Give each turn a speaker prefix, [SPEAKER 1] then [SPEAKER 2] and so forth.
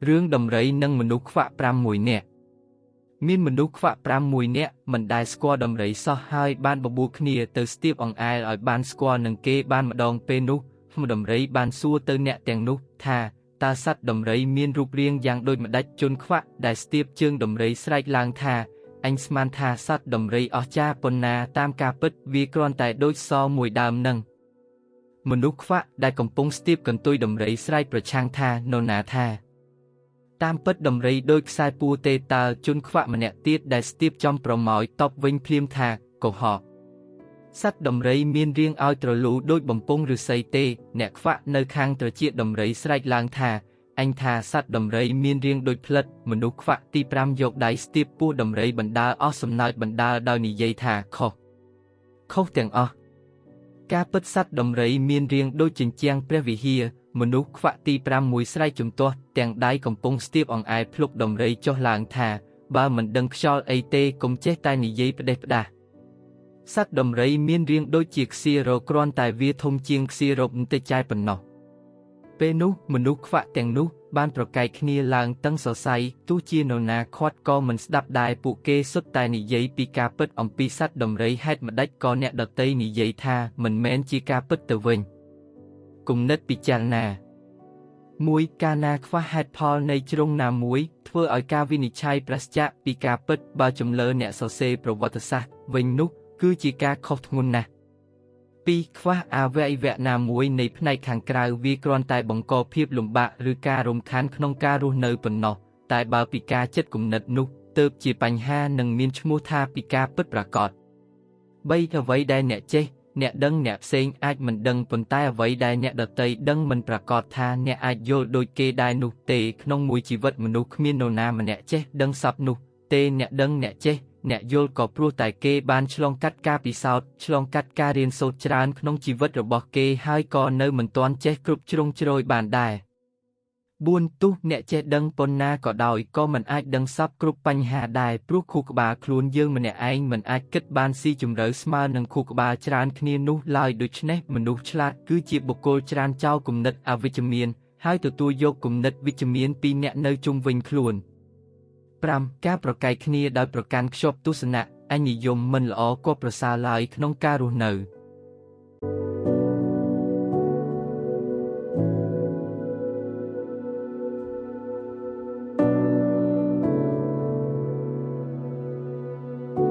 [SPEAKER 1] រឿងដំរីនិងមនុស្សខ្វាក់6នាក់មានមនុស្សខ្វាក់6នាក់មិនដែលស្គាល់ដំរីសោះហើយបានបបួលគ្នាទៅស្ទាបអង្អែលឲ្យបានស្គាល់នឹងគេបានម្ដងពេលនោះដំរីបានសួរទៅអ្នកទាំងនោះថាតើសត្វដំរីមានរូបរាងយ៉ាងដូចម្ដេចជនខ្វាក់ដែលស្ទាបជើងដំរីស្រែកឡើងថាអញស្មានថាសត្វដំរីអស្ចារ្យប៉ុណ្ណាតាមការពិតវាគ្រាន់តែដូចសមួយដើមនឹងមនុស្សខ្វាក់ដែលកំពុងស្ទាបកន្ទុយដំរីស្រែកប្រឆាំងថានរណាថាតាមពិតដំរីដូចខ្សែពួរទេតើជនខ្វាក់ម្នាក់ទៀតដែលស្ទាបចំប្រម៉ោយតបវិញភ្លាមថាកុហកសត្វដំរីមានរាងឲ្យត្រលូដូចបំពង់ឫស្សីទេអ្នកខ្វាក់នៅខាងត្រចៀកដំរីស្រែកឡើងថាអញថាសត្វដំរីមានរាងដូចផ្លិតមនុស្សខ្វាក់ទី5យកដៃស្ទាបពោះដំរីបណ្ដាលអស់សំណើចបណ្ដាលដោយនិយាយថាខុសទាំងអស់ការពិតសត្វដំរីមានរាងដូចជញ្ជាំងព្រះវិហារមនុស្សខ្វាក់ទី5មួយស្រែកជំទាស់ទាំងដៃកំពុងស្ទាបអង្អែលភ្លុកដំរីចុះឡើងថាបើមិនដឹងខ្យល់អីទេកុំចេះតែនិយាយផ្ដេសផ្ដាស់សត្វដំរីមានរាងដូចជាខ្សៀរគ្រាន់តែវាធំជាងខ្សៀរបន្តិចចាយប៉ុណ្ណោះពេលនោះមនុស្សខ្វាក់ទាំងនោះបានប្រកែកគ្នាឡើងតឹងសរសៃទោះជានរណាខាត់ក៏មិនស្ដាប់ដែរពួកគេសុទ្ធតែនិយាយពីការពិតអំពីសត្វដំរីហេតុម្ដេចក៏អ្នកដទៃនិយាយថាមិនមែនជាការពិតទៅវិញគំនិតពិចារណា1កាលណាខ្វះហេតុផលនៃជ្រុងណាមួយធ្វើឲ្យការវិនិច្ឆ័យប្រសិទ្ធពីការពិតបើចំលើអ្នកសរសេរប្រវត្តិសាស្ត្រវិញនោះគឺជាការខុសធ្ងន់ណាស់2ខ្វះអវយវៈណាមួយនៃផ្នែកខាងក្រៅវាគ្រាន់តែបង្កភាពលំបាកឬការរំខានក្នុងការរស់នៅប៉ុណ្ណោះតែបើពីការចិត្តគំនិតនោះទើបជាបញ្ហានិងមានឈ្មោះថាពីការពិតប្រាកដ3អ្វីដែលអ្នកចេះអ្នកដឹងអ្នកផ្សេងអាចមិនដឹងប៉ុន្តែអ្វីដែលអ្នកដទៃដឹងមិនប្រាកដថាអ្នកអាចយល់ដូចគេដែរនោះទេក្នុងមួយជីវិតមនុស្សគ្មាននរណាម្នាក់ចេះដឹងសពនោះទេអ្នកដឹងអ្នកចេះអ្នកយល់ក៏ព្រោះតែគេបានឆ្លងកាត់ការពិសោធន៍ឆ្លងកាត់ការរៀនសូត្រច្រើនក្នុងជីវិតរបស់គេហើយក៏នៅមិនទាន់ចេះគ្រប់ជ្រុងជ្រោយបានដែរ4ទោះអ្នកចេះដឹងប៉ុណ្ណាក៏ដោយក៏មិនអាចដឹងសពគ្រប់បញ្ហាដែរព្រោះខួរក្បាលខ្លួនយើងម្នាក់ឯងមិនអាចគិតបានស៊ីជម្រៅស្មើនឹងខួរក្បាលច្រើនគ្នានោះឡើយដូច្នេះមនុស្សឆ្លាតគឺជាបុគ្គលច្រានចោលគំនិតអវិជ្ជមានហើយទទួលយកគំនិតវិជ្ជមានពីអ្នកនៅជុំវិញខ្លួន5ការប្រកែកគ្នាដោយប្រកាន់ខ្ជាប់ទស្សនៈអញនិយមមិនល្អក៏ប្រសើរឡើយក្នុងការរស់នៅ